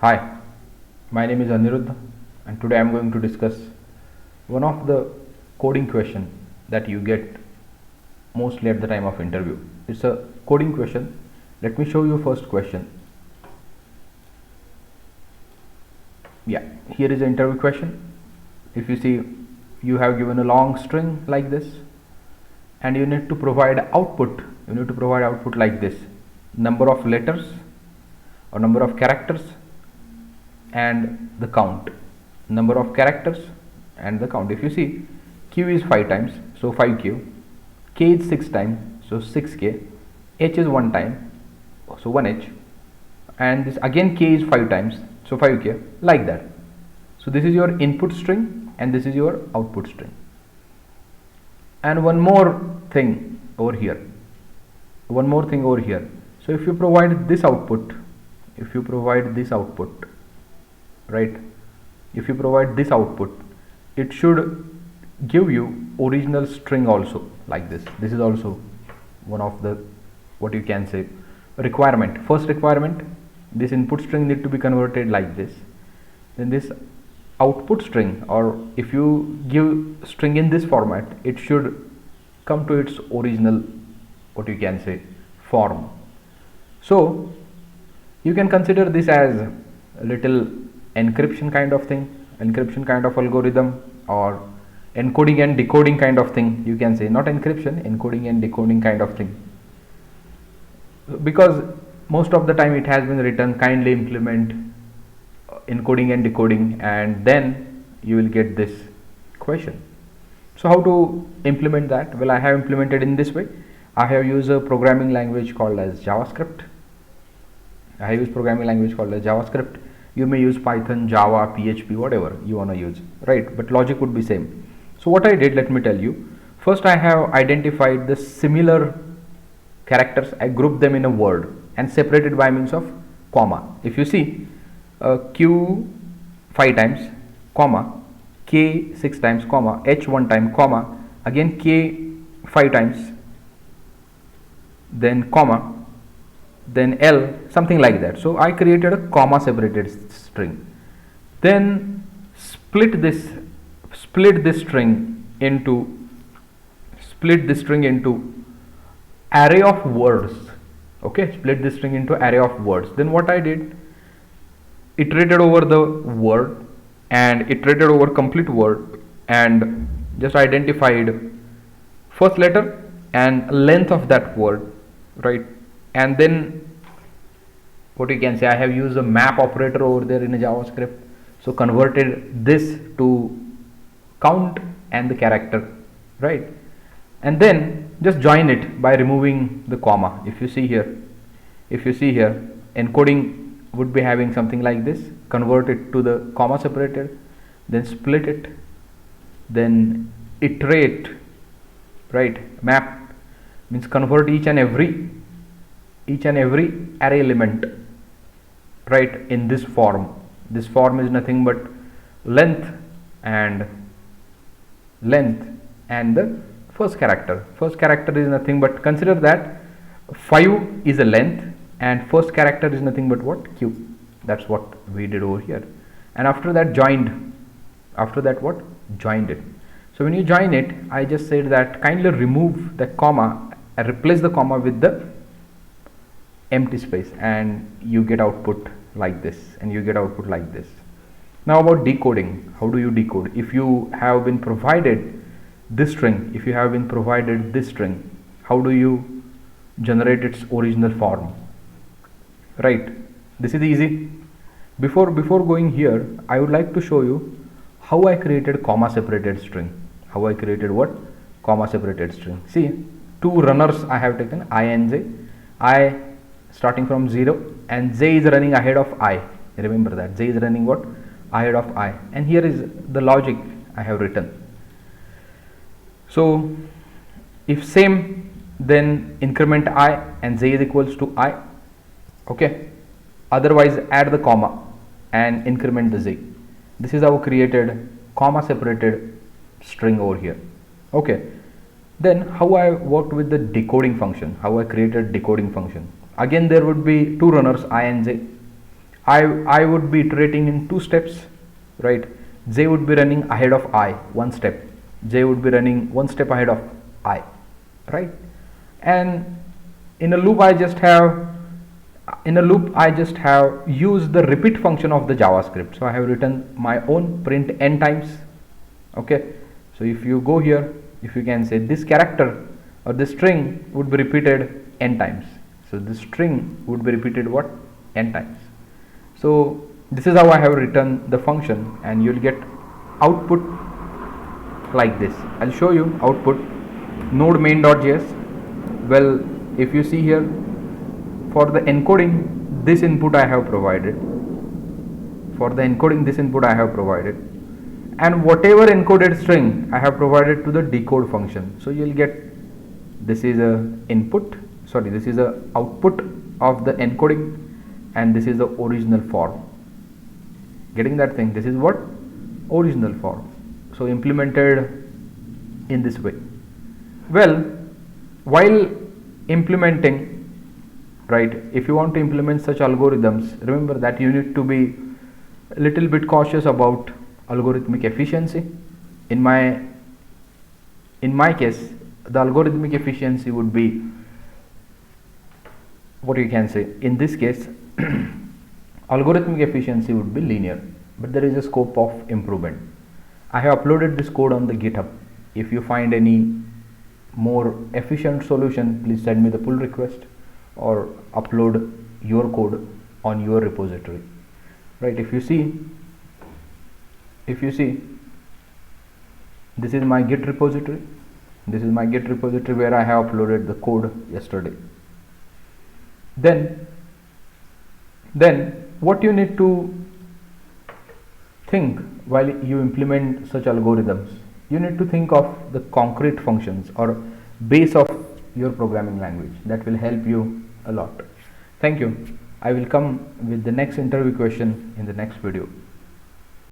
Hi, my name is Aniruddha and today I am going to discuss one of the coding question that you get mostly at the time of interview. It's a coding question. Let me show you first question. Yeah, here is the interview question. If you see, you have given a long string like this and you need to provide output. You need to provide output like this: number of letters or number of characters and the count. Number of characters and the count. If you see, q is 5 times, so 5q, k is 6 times, so 6k, h is 1 time, so 1h, and this again k is 5 times, so 5k, like that. So this is your input string and this is your output string. And one more thing over here, so if you provide this output, right, if you provide this output, it should give you original string also, like this. This is also one of the, what you can say, requirement. First requirement, this input string need to be converted like this. Then this output string, or if you give string in this format, it should come to its original, what you can say, form. So you can consider this as a little encryption kind of thing, encryption kind of algorithm, or encoding and decoding kind of thing, you can say. Not encryption, encoding and decoding kind of thing, because most of the time it has been written kindly implement encoding and decoding, and then you will get this question. So how to implement that? Well, I have implemented in this way. I have used a programming language called as javascript. You may use Python, Java, PHP, whatever you want to use, right? But logic would be same. So what I did, let me tell you. First, I have identified the similar characters. I grouped them in a word and separated by means of comma. If you see, q 5 times, comma, k 6 times, comma, h 1 time, comma, again k 5 times, then comma, then L, something like that. So I created a comma separated string. Then split this string into array of words. Okay, split this string into array of words. Then what I did, iterated over the word and iterated over complete word and just identified first letter and length of that word, right? And then what you can say, I have used a map operator over there in a JavaScript, so converted this to count and the character, right? And then just join it by removing the comma. If you see here, encoding would be having something like this: convert it to the comma separated, then split it, then iterate, right? Map means convert each and every array element, right, in this form. This form is nothing but length and the first character. First character is nothing but, consider that 5 is a length and first character is nothing but what? Q. That's what we did over here. And after that joined it. So when you join it, I just said that kindly remove the comma and replace the comma with the empty space, and you get output like this, Now about decoding. How do you decode? If you have been provided this string, how do you generate its original form? Right, this is easy. Before going here, I would like to show you how I created comma separated string. See, two runners I have taken, I and j. I starting from 0 and j is running ahead of I. Remember that j is running what? Ahead of I. And here is the logic I have written. So if same, then increment I and j is equals to I. Okay, otherwise add the comma and increment the j. This is our created comma separated string over here. Okay, then how I worked with the decoding function, how I created decoding function. Again there would be two runners, I and j. I would be iterating in 2 steps, right? J would be running ahead of I 1 step, J would be running 1 step ahead of I, right? And in a loop I just have used the repeat function of the JavaScript. So I have written my own print n times. Okay, so if you go here, if you can say this character or this string would be repeated n times, so this string would be repeated what, n times. So this is how I have written the function, and you'll get output like this. I'll show you output. Node main.js. Well, if you see here, for the encoding this input I have provided, and whatever encoded string I have provided to the decode function. So you'll get, this is a this is a output of the encoding, and this is the original form. Getting that thing? This is what? Original form. So implemented in this way. Well, while implementing, right, if you want to implement such algorithms, remember that you need to be a little bit cautious about algorithmic efficiency. In my case, the algorithmic efficiency would be, what you can say, in this case algorithmic efficiency would be linear, but there is a scope of improvement. I have uploaded this code on the GitHub. If you find any more efficient solution, please send me the pull request or upload your code on your repository, right? If you see, this is my Git repository. Where I have uploaded the code yesterday. Then what you need to think while you implement such algorithms, you need to think of the concrete functions or base of your programming language. That will help you a lot. Thank you. I will come with the next interview question in the next video.